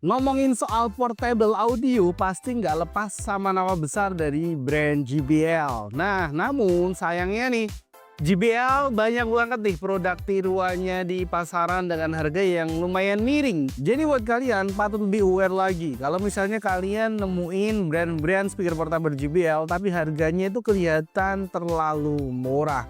Ngomongin soal portable audio pasti nggak lepas sama nama besar dari brand JBL. Nah, namun sayangnya nih, JBL banyak banget nih produk tiruannya di pasaran dengan harga yang lumayan miring. Jadi buat kalian patut lebih aware lagi kalau misalnya kalian nemuin brand-brand speaker portable JBL tapi harganya itu kelihatan terlalu murah.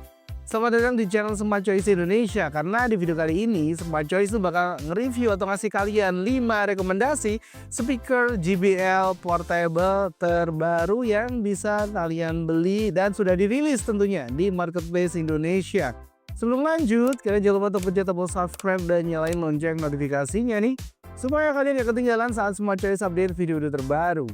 Selamat datang di channel Smart Choice Indonesia. Karena di video kali ini Smart Choice itu bakal nge-review atau ngasih kalian 5 rekomendasi speaker JBL portable terbaru yang bisa kalian beli dan sudah dirilis tentunya di marketplace Indonesia. Sebelum lanjut, kalian jangan lupa untuk pencet tombol subscribe dan nyalain lonceng notifikasinya nih, supaya kalian gak ketinggalan saat Smart Choice update video terbaru.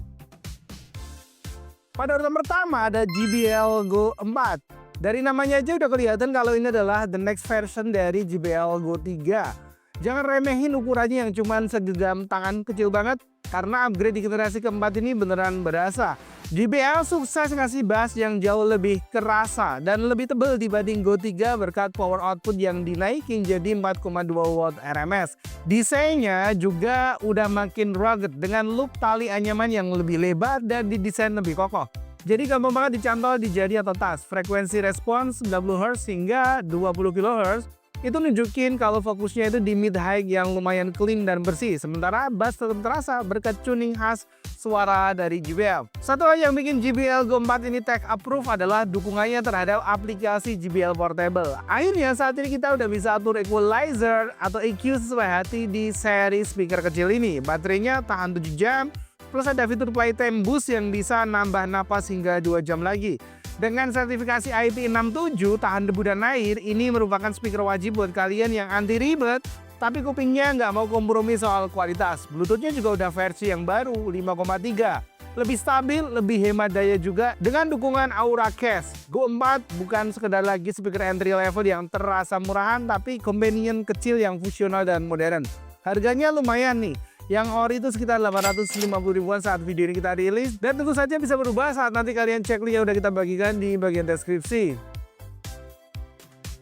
Pada urutan pertama ada JBL Go 4. Dari namanya aja udah kelihatan kalau ini adalah the next version dari JBL Go 3. Jangan remehin ukurannya yang cuman segenggam tangan kecil banget, karena upgrade di generasi keempat ini beneran berasa. JBL sukses ngasih bass yang jauh lebih kerasa dan lebih tebal dibanding Go 3 berkat power output yang dinaikin jadi 4,2 watt RMS. Desainnya juga udah makin rugged dengan loop tali anyaman yang lebih lebar dan didesain lebih kokoh. Jadi gampang banget dicantol di jari atau tas. Frekuensi respons 90 Hz hingga 20 kHz itu nunjukin kalau fokusnya itu di mid-high yang lumayan clean dan bersih. Sementara bass tetap terasa berkat tuning khas suara dari JBL. Satu hal yang bikin JBL Go 4 ini tech approve adalah dukungannya terhadap aplikasi JBL Portable. Akhirnya saat ini kita udah bisa atur equalizer atau EQ sesuai hati di seri speaker kecil ini. Baterainya tahan 7 jam. Plus ada fitur playtime boost yang bisa nambah napas hingga 2 jam lagi. Dengan sertifikasi IP67 tahan debu dan air, ini merupakan speaker wajib buat kalian yang anti ribet tapi kupingnya nggak mau kompromi soal kualitas. Bluetoothnya juga udah versi yang baru 5,3. Lebih stabil, lebih hemat daya juga dengan dukungan Auracast. Go 4 bukan sekedar lagi speaker entry level yang terasa murahan, tapi companion kecil yang fungsional dan modern. Harganya lumayan nih. Yang ori itu sekitar 850 ribuan saat video ini kita rilis, dan tentu saja bisa berubah saat nanti kalian cek link yang udah kita bagikan di bagian deskripsi.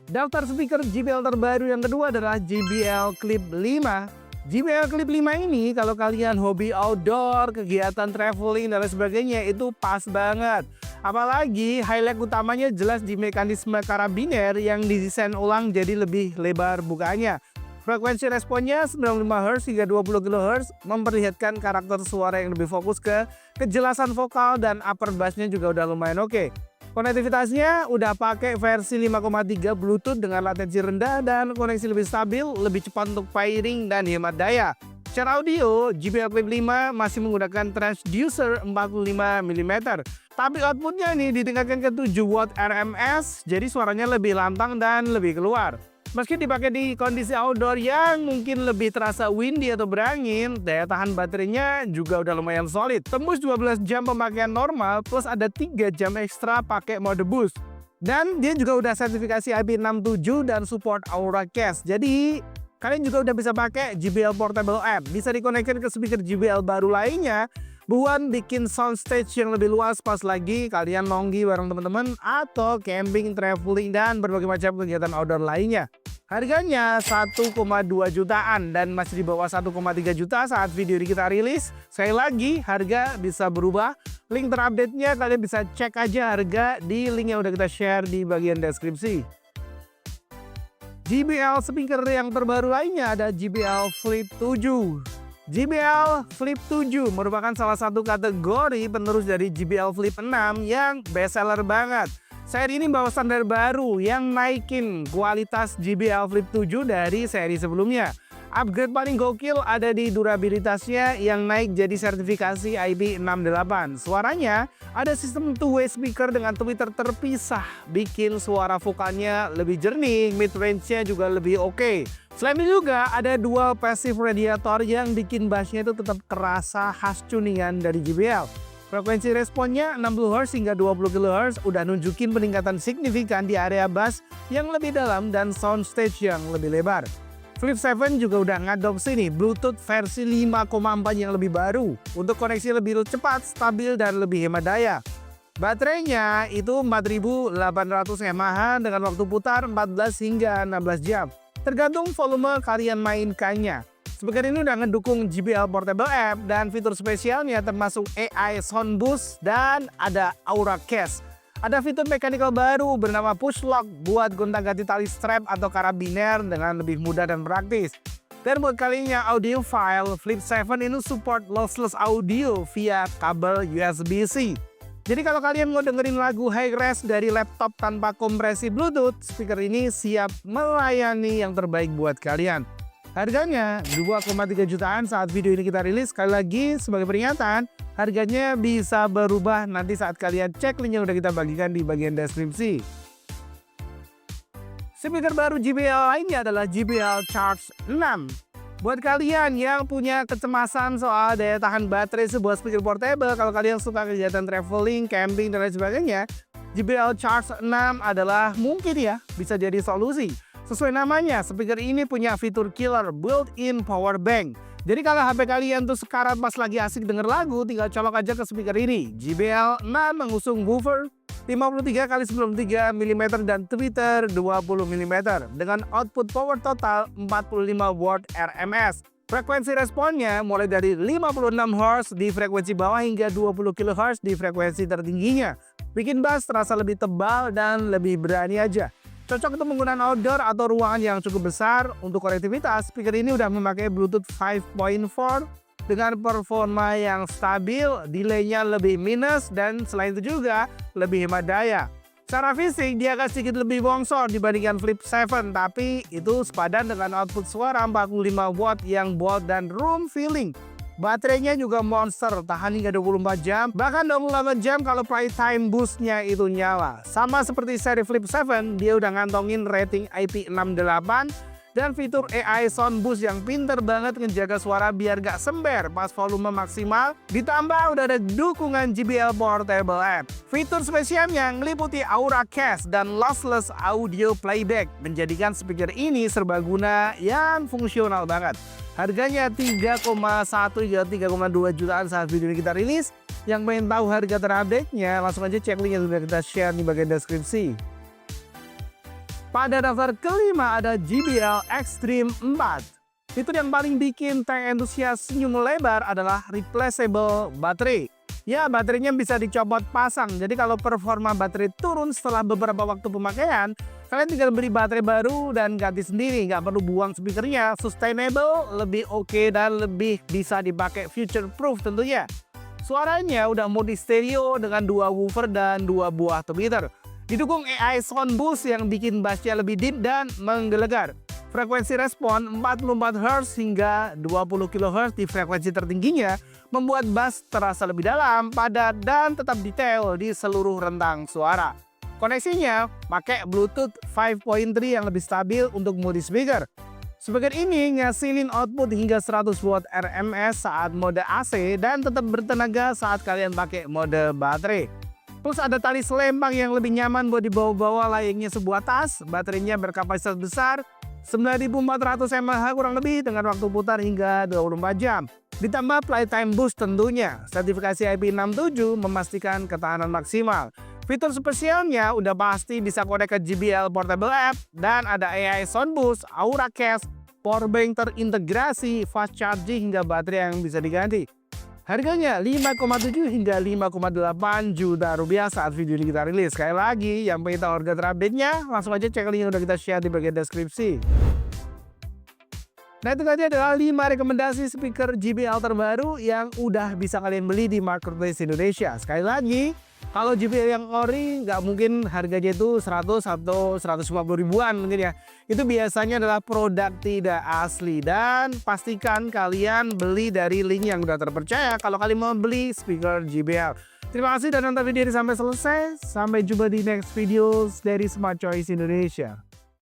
Daftar speaker JBL terbaru yang kedua adalah JBL Clip 5. JBL Clip 5 ini kalau kalian hobi outdoor, kegiatan traveling dan lain sebagainya itu pas banget. Apalagi highlight utamanya jelas di mekanisme karabiner yang didesain ulang jadi lebih lebar bukanya. Frekuensi responnya 95 Hz hingga 20 kHz memperlihatkan karakter suara yang lebih fokus ke kejelasan vokal, dan upper bassnya juga udah lumayan oke. Konektivitasnya udah pakai versi 5,3 Bluetooth dengan latensi rendah dan koneksi lebih stabil, lebih cepat untuk pairing dan hemat daya. Secara audio, JBL Clip 5 masih menggunakan transducer 45 mm. Tapi outputnya nih ditingkatkan ke 7 watt RMS, jadi suaranya lebih lantang dan lebih keluar. Meski dipakai di kondisi outdoor yang mungkin lebih terasa windy atau berangin, daya tahan baterainya juga udah lumayan solid. Tembus 12 jam pemakaian normal plus ada 3 jam ekstra pakai mode boost. Dan dia juga udah sertifikasi IP67 dan support Auracast. Jadi kalian juga udah bisa pakai JBL Portable App. Bisa dikonekkan ke speaker JBL baru lainnya buat bikin soundstage yang lebih luas pas lagi kalian nongki bareng teman-teman atau camping, traveling, dan berbagai macam kegiatan outdoor lainnya. Harganya 1,2 jutaan dan masih di bawah 1,3 juta saat video ini kita rilis. Sekali lagi, harga bisa berubah. Link terupdate-nya kalian bisa cek aja harga di link yang udah kita share di bagian deskripsi. JBL speaker yang terbaru lainnya ada JBL Flip 7. JBL Flip 7 merupakan salah satu kategori penerus dari JBL Flip 6 yang bestseller banget. Seri ini bawa standar baru yang naikin kualitas JBL Flip 7 dari seri sebelumnya. Upgrade paling gokil ada di durabilitasnya yang naik jadi sertifikasi IP68. Suaranya ada sistem two-way speaker dengan tweeter terpisah, bikin suara vokalnya lebih jernih, mid-range-nya juga lebih oke. Selain itu juga ada dual passive radiator yang bikin bassnya itu tetap kerasa khas tuningan dari JBL. Frekuensi responnya 60 Hz hingga 20 kHz udah nunjukin peningkatan signifikan di area bass yang lebih dalam dan soundstage yang lebih lebar. Flip 7 juga udah ngadopsi nih Bluetooth versi 5,4 yang lebih baru untuk koneksi lebih cepat, stabil, dan lebih hemat daya. Baterainya itu 4800 mAh dengan waktu putar 14 hingga 16 jam. Tergantung volume kalian mainkannya. Speaker ini udah ngedukung JBL Portable App dan fitur spesialnya termasuk AI Sound Boost dan ada Aura Case. Ada fitur mechanical baru bernama Push Lock buat gonta-ganti tali strap atau karabiner dengan lebih mudah dan praktis. Dan buat kalian yang audiophile, Flip 7 ini support lossless audio via kabel USB-C. Jadi kalau kalian mau dengerin lagu high res dari laptop tanpa kompresi Bluetooth, speaker ini siap melayani yang terbaik buat kalian. Harganya 2,3 jutaan saat video ini kita rilis. Sekali lagi sebagai peringatan, harganya bisa berubah nanti saat kalian cek link yang udah kita bagikan di bagian deskripsi. Speaker baru JBL lainnya adalah JBL Charge 6. Buat kalian yang punya kecemasan soal daya tahan baterai sebuah speaker portable, kalau kalian suka kegiatan traveling, camping, dan lain sebagainya, JBL Charge 6 adalah mungkin ya bisa jadi solusi. Sesuai namanya, speaker ini punya fitur killer built-in power bank. Jadi kalau HP kalian tuh sekarat pas lagi asik denger lagu, tinggal colok aja ke speaker ini. JBL 6 mengusung woofer 53x93 mm dan tweeter 20 mm dengan output power total 45 watt RMS. Frekuensi responnya mulai dari 56 Hz di frekuensi bawah hingga 20 kHz di frekuensi tertingginya. Bikin bass terasa lebih tebal dan lebih berani aja. Cocok untuk penggunaan outdoor atau ruangan yang cukup besar. Untuk konektivitas, speaker ini udah memakai Bluetooth 5.4 dengan performa yang stabil, delay-nya lebih minus, dan selain itu juga lebih hemat daya. Secara fisik, dia agak sedikit lebih bongsor dibandingkan Flip 7, tapi itu sepadan dengan output suara 45 watt yang bold dan room feeling. Baterainya juga monster, tahan hingga 24 jam, bahkan 28 jam kalau playtime boostnya itu nyala. Sama seperti seri Flip 7, dia udah ngantongin rating IP68 dan fitur AI Sound Boost yang pinter banget ngejaga suara biar gak sember pas volume maksimal. Ditambah udah ada dukungan JBL Portable App. Fitur spesialnya ngeliputi Aura Case dan lossless audio playback, menjadikan speaker ini serbaguna yang fungsional banget. Harganya 3,1 hingga 3,2 jutaan saat video ini kita rilis. Yang pengen tahu harga terupdate-nya, langsung aja cek link yang sudah kita share di bagian deskripsi. Pada daftar kelima ada JBL Extreme 4. Fitur yang paling bikin tech entusias senyum lebar adalah replaceable baterai. Ya, baterainya bisa dicopot pasang, jadi kalau performa baterai turun setelah beberapa waktu pemakaian, kalian tinggal beli baterai baru dan ganti sendiri, nggak perlu buang speakernya. Sustainable, lebih oke, dan lebih bisa dipakai future proof tentunya. Suaranya udah mode stereo dengan 2 woofer dan 2 buah tweeter. Didukung AI Sound Boost yang bikin bassnya lebih deep dan menggelegar. Frekuensi respon 44 Hz hingga 20 kHz di frekuensi tertingginya membuat bass terasa lebih dalam, padat, dan tetap detail di seluruh rentang suara. Koneksinya pakai Bluetooth 5.3 yang lebih stabil untuk multi speaker. Speaker ini ngasilin output hingga 100 watt RMS saat mode AC dan tetap bertenaga saat kalian pakai mode baterai. Plus ada tali selempang yang lebih nyaman buat dibawa-bawa layaknya sebuah tas. Baterainya berkapasitas besar, 9.400 mAh kurang lebih dengan waktu putar hingga 24 jam. Ditambah playtime boost tentunya. Sertifikasi IP67 memastikan ketahanan maksimal. Fitur spesialnya udah pasti bisa connect ke JBL Portable App dan ada AI Sound Boost, Aura Case, powerbank terintegrasi, fast charging hingga baterai yang bisa diganti. Harganya 5,7 hingga 5,8 juta rupiah saat video ini kita rilis. Sekali lagi, yang pengen tahu harga terupdate-nya, langsung aja cek link yang udah kita share di bagian deskripsi. Nah, itu tadi adalah 5 rekomendasi speaker JBL terbaru yang udah bisa kalian beli di marketplace Indonesia. Sekali lagi, kalau JBL yang ori nggak mungkin harganya itu 100 atau 150 ribuan mungkin ya. Itu biasanya adalah produk tidak asli. Dan pastikan kalian beli dari link yang udah terpercaya kalau kalian mau beli speaker JBL. Terima kasih dan nonton video ini sampai selesai. Sampai jumpa di next videos dari Smart Choice Indonesia.